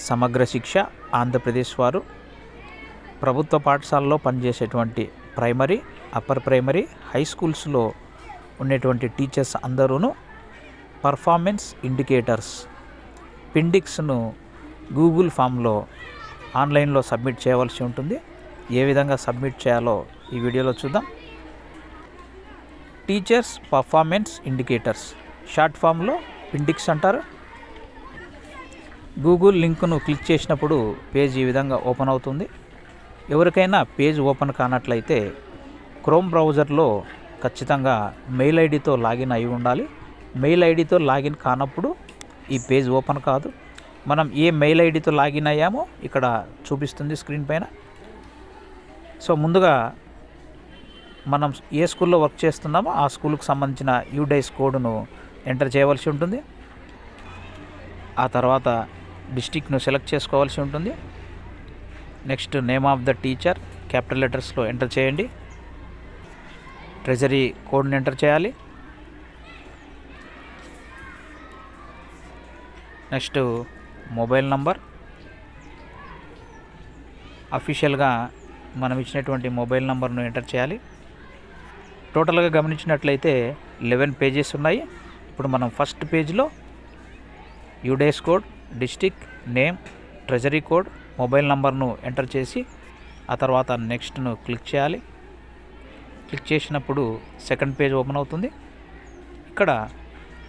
సమగ్ర శిక్ష ఆంధ్రప్రదేశ్ వారు ప్రభుత్వ పాఠశాలలో పనిచేసేటువంటి ప్రైమరీ, అప్పర్ ప్రైమరీ, హై స్కూల్స్లో ఉండేటువంటి టీచర్స్ అందరూ పర్ఫార్మెన్స్ ఇండికేటర్స్ పిండిక్స్ను గూగుల్ ఫామ్లో ఆన్లైన్లో సబ్మిట్ చేయవలసి ఉంటుంది. ఏ విధంగా సబ్మిట్ చేయాలో ఈ వీడియోలో చూద్దాం. టీచర్స్ పర్ఫార్మెన్స్ ఇండికేటర్స్ షార్ట్ ఫామ్లో పిండిక్స్ అంటారు. గూగుల్ లింక్ను క్లిక్ చేసినప్పుడు పేజ్ ఈ విధంగా ఓపెన్ అవుతుంది. ఎవరికైనా పేజ్ ఓపెన్ కానట్లయితే క్రోమ్ బ్రౌజర్లో ఖచ్చితంగా మెయిల్ ఐడితో లాగిన్ అయి ఉండాలి. మెయిల్ ఐడితో లాగిన్ కానప్పుడు ఈ పేజ్ ఓపెన్ కాదు. మనం ఏ మెయిల్ ఐడితో లాగిన్ అయ్యామో ఇక్కడ చూపిస్తుంది స్క్రీన్ పైన. సో ముందుగా మనం ఏ స్కూల్లో వర్క్ చేస్తున్నామో ఆ స్కూల్కి సంబంధించిన యూడైస్ కోడ్ను ఎంటర్ చేయవలసి ఉంటుంది. ఆ తర్వాత డిస్ట్రిక్ట్ను సెలెక్ట్ చేసుకోవాల్సి ఉంటుంది. Next name of the teacher capital లెటర్స్లో ఎంటర్ చేయండి. ట్రెజరీ కోడ్ని ఎంటర్ చేయాలి. నెక్స్ట్ మొబైల్ నంబర్, అఫీషియల్గా మనం ఇచ్చినటువంటి మొబైల్ నంబర్ను ఎంటర్ చేయాలి. టోటల్గా గమనించినట్లయితే 11 పేజెస్ ఉన్నాయి. ఇప్పుడు మనం ఫస్ట్ పేజ్లో UDISE code, district, name, treasury code, mobile నంబర్ను ఎంటర్ చేసి ఆ తర్వాత నెక్స్ట్ను క్లిక్ చేయాలి. క్లిక్ చేసినప్పుడు సెకండ్ పేజ్ ఓపెన్ అవుతుంది. ఇక్కడ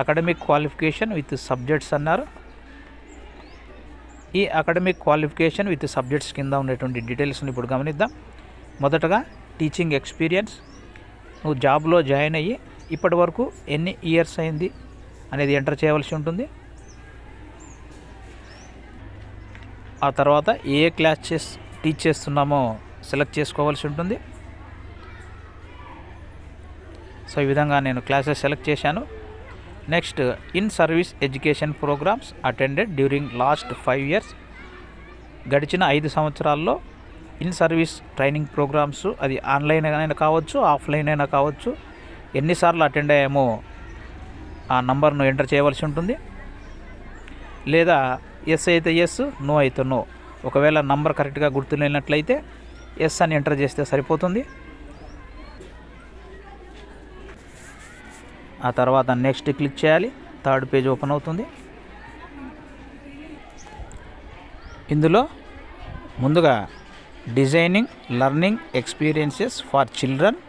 అకాడమిక్ క్వాలిఫికేషన్ విత్ సబ్జెక్ట్స్ అన్నారు. ఈ అకాడమిక్ క్వాలిఫికేషన్ విత్ సబ్జెక్ట్స్ కింద ఉండేటువంటి డీటెయిల్స్ని ఇప్పుడు గమనిద్దాం. మొదటగా టీచింగ్ ఎక్స్పీరియన్స్, నువ్వు జాబ్లో జాయిన్ అయ్యి ఇప్పటి వరకు ఎన్ని ఇయర్స్ అయింది అనేది ఎంటర్ చేయవలసి ఉంటుంది. ఆ తర్వాత ఏ క్లాసెస్ టీచ్ చేస్తున్నామో సెలెక్ట్ చేసుకోవాల్సి ఉంటుంది. సో ఈ విధంగా నేను క్లాసెస్ సెలెక్ట్ చేశాను. Next in service education programs attended during last 5 years, గడిచిన 5 సంవత్సరాల్లో ఇన్ సర్వీస్ ట్రైనింగ్ ప్రోగ్రామ్స్, అది ఆన్లైన్ అయినా కావచ్చు, ఆఫ్లైన్ అయినా కావచ్చు, ఎన్నిసార్లు అటెండ్ అయ్యామో ఆ నంబర్ను ఎంటర్ చేయవలసి ఉంటుంది. లేదా ఎస్ అయితే ఎస్, నో అయితే నో. ఒకవేళ నంబర్ కరెక్ట్గా గుర్తులేనట్లయితే ఎస్ అని ఎంటర్ చేస్తే సరిపోతుంది. ఆ తర్వాత నెక్స్ట్ క్లిక్ చేయాలి. థర్డ్ పేజ్ ఓపెన్ అవుతుంది. ఇందులో ముందుగా designing learning experiences for children,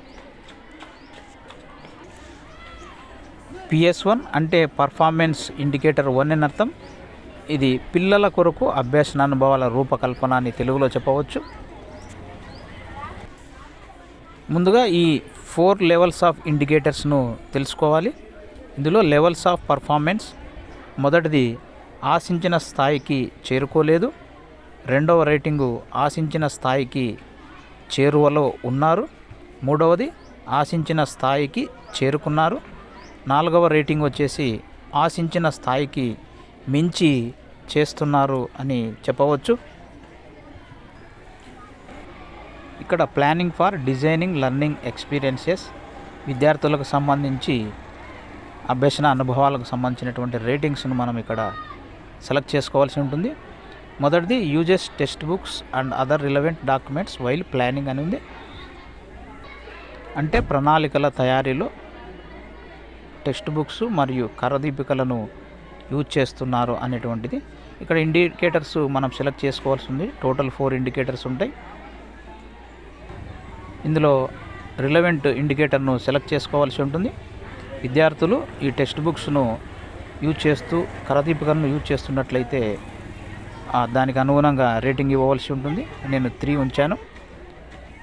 PS1 అంటే పర్ఫార్మెన్స్ ఇండికేటర్ 1 అని అర్థం. ఇది పిల్లల కొరకు అభ్యసన అనుభవాల రూపకల్పన అని తెలుగులో చెప్పవచ్చు. ముందుగా ఈ 4 లెవెల్స్ ఆఫ్ ఇండికేటర్స్ను తెలుసుకోవాలి. ఇందులో లెవెల్స్ ఆఫ్ పర్ఫార్మెన్స్, మొదటిది ఆశించిన స్థాయికి చేరుకోలేదు. రెండవ రేటింగు ఆశించిన స్థాయికి చేరువలో ఉన్నారు. మూడవది ఆశించిన స్థాయికి చేరుకున్నారు. 4వ రేటింగ్ వచ్చేసి ఆశించిన స్థాయికి మించి చేస్తున్నారు అని చెప్పవచ్చు. ఇక్కడ planning for designing learning experiences, విద్యార్థులకు సంబంధించి అభ్యసన అనుభవాలకు సంబంధించినటువంటి రేటింగ్స్ను మనం ఇక్కడ సెలెక్ట్ చేసుకోవాల్సి ఉంటుంది. మొదటిది uses text books and other relevant documents while planning అని ఉంది. అంటే ప్రణాళికల తయారీలో టెక్స్ట్ బుక్స్ మరియు కరదీపికలను యూజ్ చేస్తున్నారు అనేటువంటిది. ఇక్కడ ఇండికేటర్స్ మనం సెలెక్ట్ చేసుకోవాల్సి ఉంది. టోటల్ 4 ఇండికేటర్స్ ఉంటాయి. ఇందులో రిలవెంట్ ఇండికేటర్ను సెలెక్ట్ చేసుకోవాల్సి ఉంటుంది. విద్యార్థులు ఈ టెక్స్ట్ బుక్స్ను యూజ్ చేస్తూ కరదీపికలను యూజ్ చేస్తున్నట్లయితే దానికి అనుగుణంగా రేటింగ్ ఇవ్వవలసి ఉంటుంది. నేను 3 ఉంచాను.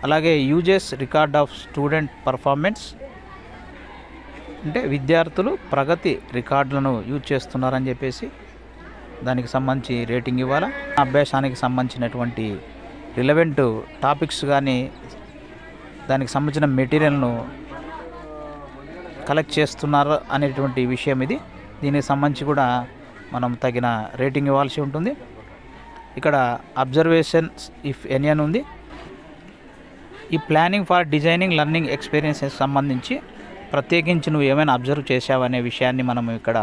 అలాగే uses record of student performance, అంటే విద్యార్థులు ప్రగతి రికార్డులను యూజ్ చేస్తున్నారని చెప్పేసి దానికి సంబంధించి రేటింగ్ ఇవ్వాలా. అభ్యాసానికి సంబంధించినటువంటి రిలవెంట్ టాపిక్స్ కానీ దానికి సంబంధించిన మెటీరియల్ను కలెక్ట్ చేస్తున్నారు అనేటువంటి విషయం ఇది. దీనికి సంబంధించి కూడా మనం తగిన రేటింగ్ ఇవ్వాల్సి ఉంటుంది. ఇక్కడ అబ్జర్వేషన్స్ ఇఫ్ ఎనీ అని ఉంది. ఈ planning for designing learning experiences సంబంధించి ప్రత్యేకించి నువ్వు ఏమైనా అబ్జర్వ్ చేసావనే విషయాన్ని మనం ఇక్కడ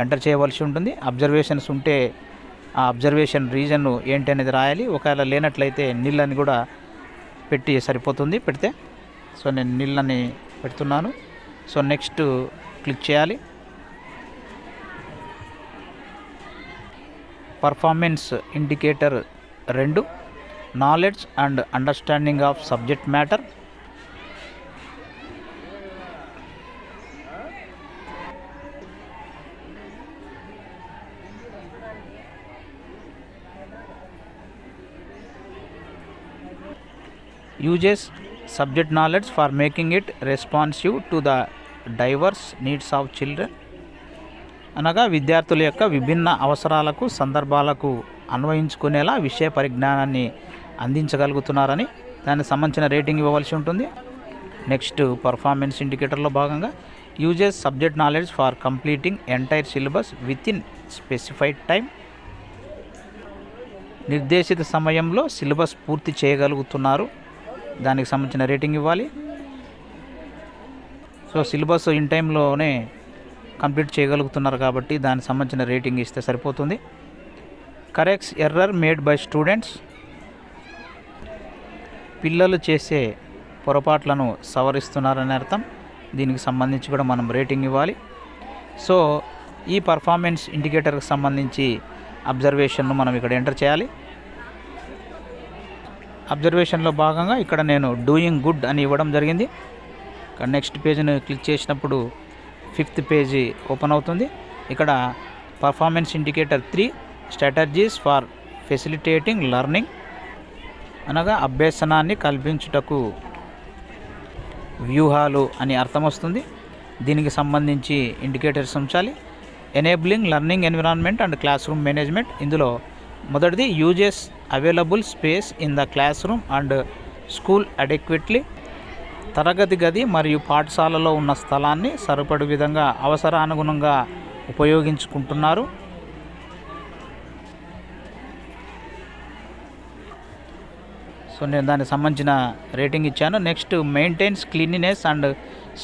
ఎంటర్ చేయవలసి ఉంటుంది. అబ్జర్వేషన్స్ ఉంటే ఆ అబ్జర్వేషన్ రీజన్ ఏంటి అనేది రాయాలి. ఒకవేళ లేనట్లయితే నీళ్ళని కూడా పెట్టి సరిపోతుంది పెడితే. సో నేను నీళ్ళని పెడుతున్నాను. సో నెక్స్ట్ క్లిక్ చేయాలి. Performance indicator 2 knowledge and understanding of subject matter. uses subject knowledge for making it responsive to the diverse needs of children. అనగా విద్యార్థుల యొక్క విభిన్న అవసరాలకు సందర్భాలకు అన్వయించుకునేలా విషయ పరిజ్ఞానాన్ని అందించగలుగుతున్నారని దానికి సంబంధించిన రేటింగ్ ఇవ్వవలసి ఉంటుంది. నెక్స్ట్ పర్ఫార్మెన్స్ ఇండికేటర్లో భాగంగా uses subject knowledge for completing entire syllabus with in specified time. నిర్దేశిత సమయంలో సిలబస్ పూర్తి చేయగలుగుతున్నారు, దానికి సంబంధించిన రేటింగ్ ఇవ్వాలి. సో సిలబస్ ఇన్ టైంలోనే కంప్లీట్ చేయగలుగుతున్నారు కాబట్టి దానికి సంబంధించిన రేటింగ్ ఇస్తే సరిపోతుంది. Corrects error made by students. పిల్లలు చేసే పొరపాట్లను సవరిస్తున్నారని అర్థం. దీనికి సంబంధించి కూడా మనం రేటింగ్ ఇవ్వాలి. సో ఈ పర్ఫార్మెన్స్ ఇండికేటర్కి సంబంధించి అబ్జర్వేషన్ను మనం ఇక్కడ ఎంటర్ చేయాలి. అబ్జర్వేషన్లో భాగంగా ఇక్కడ నేను డూయింగ్ గుడ్ అని ఇవ్వడం జరిగింది. ఇక్కడ నెక్స్ట్ పేజ్ని క్లిక్ చేసినప్పుడు 5th పేజీ ఓపెన్ అవుతుంది. ఇక్కడ performance indicator 3 strategies for facilitating learning అనగా అభ్యసనాన్ని కల్పించుటకు వ్యూహాలు అని అర్థం వస్తుంది. దీనికి సంబంధించి ఇండికేటర్స్ ఉంచాలి. Enabling learning environment and classroom management. ఇందులో మొదటిది uses available space in the classroom and school adequately. తరగతి గది మరియు పాఠశాలలో ఉన్న స్థలాన్ని సరిపడు విధంగా అవసరానుగుణంగా ఉపయోగించుకుంటున్నారు. సో నేను దానికి సంబంధించిన రేటింగ్ ఇచ్చాను. Next maintains cleanliness and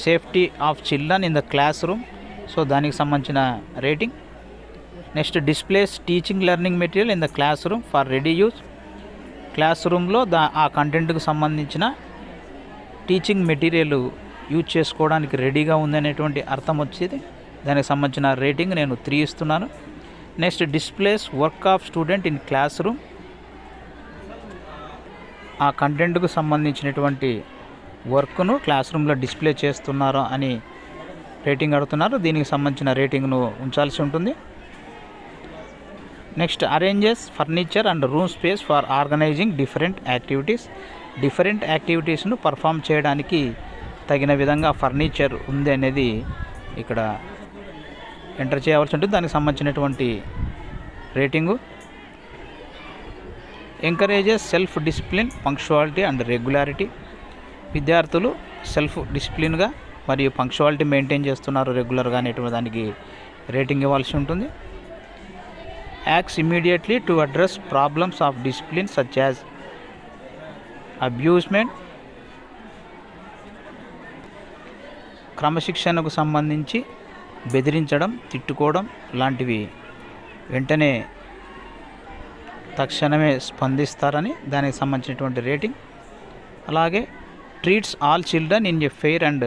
safety of children in the classroom. So దానికి సంబంధించిన rating. Next displays teaching learning material in the classroom for ready use. Class రూమ్లో ఆ కంటెంట్కి సంబంధించిన టీచింగ్ మెటీరియల్ యూజ్ చేసుకోవడానికి రెడీగా ఉందనేటువంటి అర్థం వచ్చేది. దానికి సంబంధించిన రేటింగ్ నేను 3 ఇస్తున్నాను. Next displays work of student in classroom. ఆ కంటెంట్కు సంబంధించినటువంటి వర్క్ను క్లాస్ రూమ్లో డిస్ప్లే చేస్తున్నారు అని రేటింగ్ అడుగుతున్నారు. దీనికి సంబంధించిన రేటింగ్ను ఉంచాల్సి ఉంటుంది. Next arranges furniture and room space for organizing different activities. Different యాక్టివిటీస్ను పర్ఫామ్ చేయడానికి తగిన విధంగా ఫర్నిచర్ ఉంది అనేది ఇక్కడ ఎంటర్ చేయవలసి ఉంటుంది. దానికి సంబంధించినటువంటి rating. Encourages self discipline punctuality and regularity. విద్యార్థులు సెల్ఫ్ డిసిప్లిన్గా మరియు పంక్చువాలిటీ మెయింటైన్ చేస్తున్నారు రెగ్యులర్గా అనేటువంటి దానికి రేటింగ్ ఇవ్వాల్సి ఉంటుంది. Acts immediately to address problems of discipline such as abusement. క్రమశిక్షణకు సంబంధించి బెదిరించడం, తిట్టుకోవడం లాంటివి వెంటనే తక్షణమే స్పందిస్తారని దానికి సంబంధించినటువంటి రేటింగ్. అలాగే treats all children in a fair and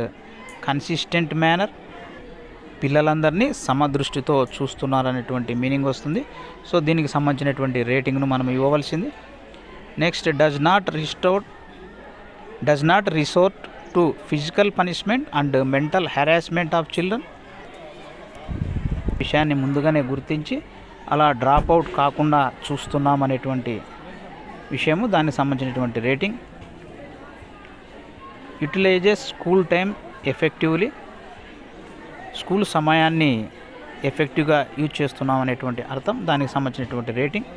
consistent manner. పిల్లలందరినీ సమదృష్టితో చూస్తున్నారనేటువంటి మీనింగ్ వస్తుంది. సో దీనికి సంబంధించినటువంటి రేటింగ్ను మనం ఇవ్వవలసింది. Next does not resort to physical punishment and mental harassment of children. విషయాన్ని ముందుగానే గుర్తించి అలా డ్రాప్ అవుట్ కాకుండా చూస్తున్నామనేటువంటి విషయము, దానికి సంబంధించినటువంటి rating. Utilises school time effectively. School సమయాన్ని ఎఫెక్టివ్గా యూజ్ చేస్తున్నాం అనేటువంటి అర్థం, దానికి సంబంధించినటువంటి రేటింగ్.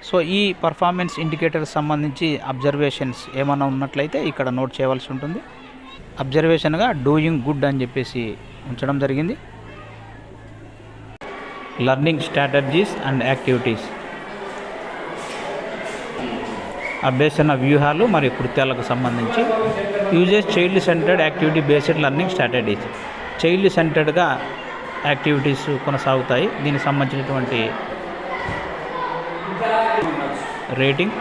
సో ఈ పర్ఫార్మెన్స్ ఇండికేటర్ సంబంధించి అబ్జర్వేషన్స్ ఏమైనా ఉన్నట్లయితే ఇక్కడ నోట్ చేయవలసి ఉంటుంది. అబ్జర్వేషన్గా డూయింగ్ గుడ్ అని చెప్పేసి ఉంచడం జరిగింది. Learning strategies and activities. అభ్యసన వ్యూహాలు మరియు కృత్యాలకు సంబంధించి uses child centered activity based learning strategies. Child సెంటర్డ్గా యాక్టివిటీస్ కొనసాగుతాయి. దీనికి సంబంధించినటువంటి rating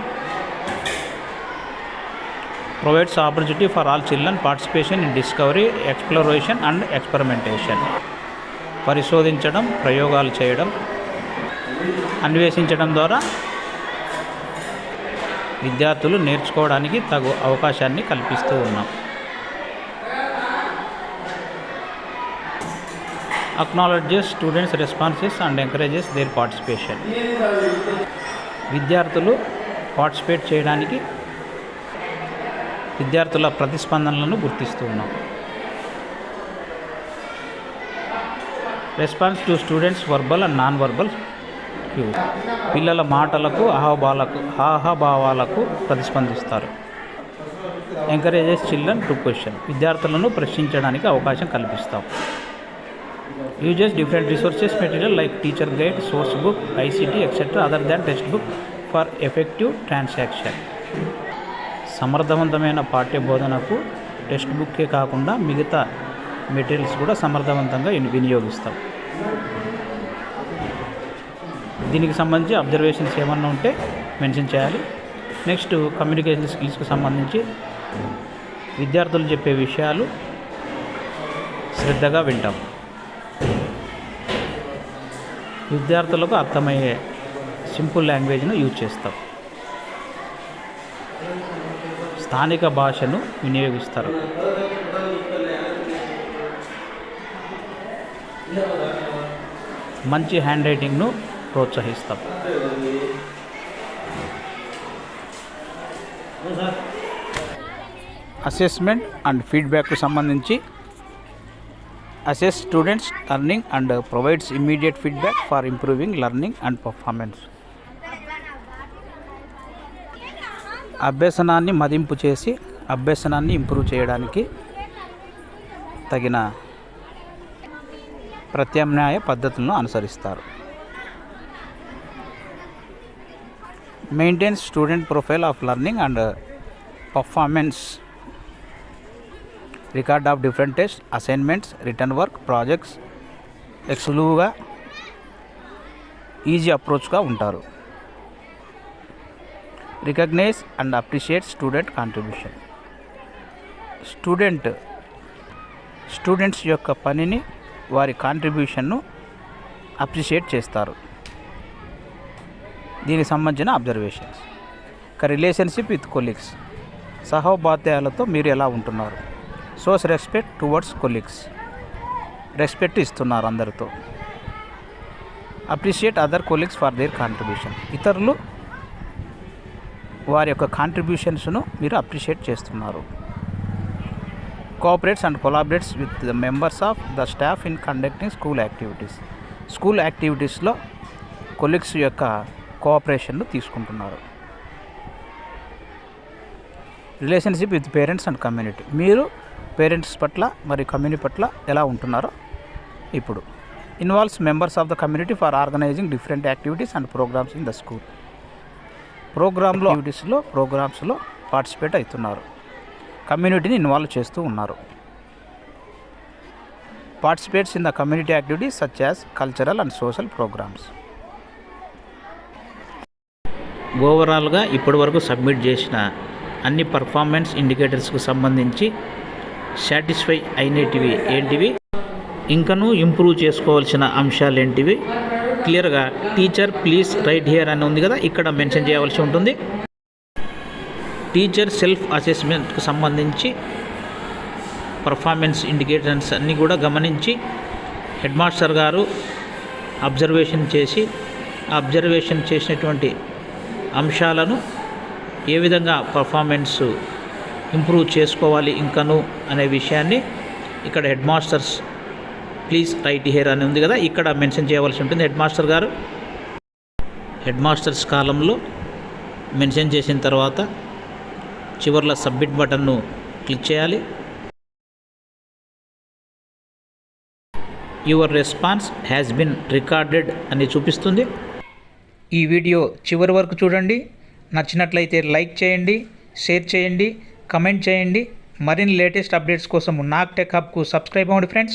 provides opportunity for all children participation in discovery, exploration and experimentation. పరిశోధించడం, ప్రయోగాలు చేయడం, అన్వేషించడం ద్వారా విద్యార్థులు నేర్చుకోవడానికి తగు అవకాశాన్ని కల్పిస్తూ ఉన్నాం. Acknowledges students responses and encourages their participation. విద్యార్థులు పార్టిసిపేట్ చేయడానికి విద్యార్థుల ప్రతిస్పందనలను గుర్తిస్తూ ఉన్నాం. Response to students verbal and non verbal cues. పిల్లల మాటలకు హావభావాలకు ప్రతిస్పందిస్తారు. Encourages children to question. విద్యార్థులను ప్రశ్నించడానికి అవకాశం కల్పిస్తాం. Uses different resources material like teacher guide, source book, ICT etcetera other than textbook for effective transaction. సమర్థవంతమైన పాఠ్య బోధనకు టెక్స్ట్ బుక్కే కాకుండా మిగతా మెటీరియల్స్ కూడా సమర్థవంతంగా వినియోగిస్తాం. దీనికి సంబంధించి అబ్జర్వేషన్స్ ఏమన్నా ఉంటే మెన్షన్ చేయాలి. నెక్స్ట్ కమ్యూనికేషన్ స్కిల్స్కి సంబంధించి విద్యార్థులు చెప్పే విషయాలు శ్రద్ధగా వింటాం. విద్యార్థులకు అర్థమయ్యే సింపుల్ లాంగ్వేజ్ను యూజ్ చేస్తాం. స్థానిక భాషను వినియోగిస్తారు. మంచి హ్యాండ్ రైటింగ్ను ప్రోత్సహిస్తాం. అసెస్మెంట్ అండ్ ఫీడ్బ్యాక్కు సంబంధించి assess students learning and provides immediate feedback for improving learning and performance. అభ్యసనాన్ని మదింపు చేసి అభ్యసనాన్ని ఇంప్రూవ్ చేయడానికి తగిన ప్రత్యామ్నాయ పద్ధతులను అనుసరిస్తారు. Maintains student profile of learning and performance, record of different test, assignments, return work, projects సులువుగా ఈజీ అప్రోచ్గా ఉంటారు. Recognize and appreciate student contribution. Students యొక్క పనిని, వారి కాంట్రిబ్యూషన్ను అప్రిషియేట్ చేస్తారు. దీనికి సంబంధించిన అబ్జర్వేషన్స్. Relationship with colleagues. సహోపాధ్యాయులతో మీరు ఎలా ఉంటున్నారు. Shows respect towards colleagues. Respect ఇస్తున్నారు అందరితో. Appreciate other colleagues for their contribution. ఇతరులు వారి యొక్క కాంట్రిబ్యూషన్స్ను మీరు అప్రిషియేట్ చేస్తున్నారు. Cooperates and collaborates with the members of the staff in conducting school activities. School యాక్టివిటీస్లో కొలీగ్స్ యొక్క కోఆపరేషన్ను తీసుకుంటున్నారు. Relationship with parents and community. మీరు పేరెంట్స్ పట్ల మరియు కమ్యూనిటీ పట్ల ఎలా ఉంటున్నారో ఇప్పుడు. Involves members of the community for organizing different activities and programs in the school. ప్రోగ్రామ్స్లో పార్టిసిపేట్ అవుతున్నారు. కమ్యూనిటీని ఇన్వాల్వ్ చేస్తూ ఉన్నారు. Participates in the community activities such as cultural and social programs. ఓవరాల్గా ఇప్పటివరకు సబ్మిట్ చేసిన అన్ని పర్ఫార్మెన్స్ ఇండికేటర్స్కు సంబంధించి సాటిస్ఫై అయినటివి ఏంటివి, ఇంకనూ ఇంప్రూవ్ చేసుకోవాల్సిన అంశాలు ఏంటివి క్లియర్గా టీచర్ ప్లీజ్ రైట్ హియర్ అని ఉంది కదా, ఇక్కడ మెన్షన్ చేయవలసి ఉంటుంది. టీచర్ సెల్ఫ్ అసెస్మెంట్కు సంబంధించి పర్ఫార్మెన్స్ ఇండికేటర్స్ అన్నీ కూడా గమనించి హెడ్ మాస్టర్ గారు అబ్జర్వేషన్ చేసినటువంటి అంశాలను ఏ విధంగా పర్ఫార్మెన్స్ ఇంప్రూవ్ చేసుకోవాలి ఇంకను అనే విషయాన్ని ఇక్కడ head masters please right here అని ఉంది కదా, ఇక్కడ మెన్షన్ చేయవలసి ఉంటుంది. హెడ్ మాస్టర్స్ కాలంలో మెన్షన్ చేసిన తర్వాత చివర్లో సబ్మిట్ బటన్ను క్లిక్ చేయాలి. Your response has been recorded అని చూపిస్తుంది. ఈ వీడియో చివరి వరకు చూడండి. నచ్చినట్లయితే లైక్ చేయండి, షేర్ చేయండి, కమెంట్ చేయండి. మరిన్ని లేటెస్ట్ అప్డేట్స్ కోసం నాగ్ టెక్ హబ్కు సబ్స్క్రైబ్ అవ్వండి ఫ్రెండ్స్.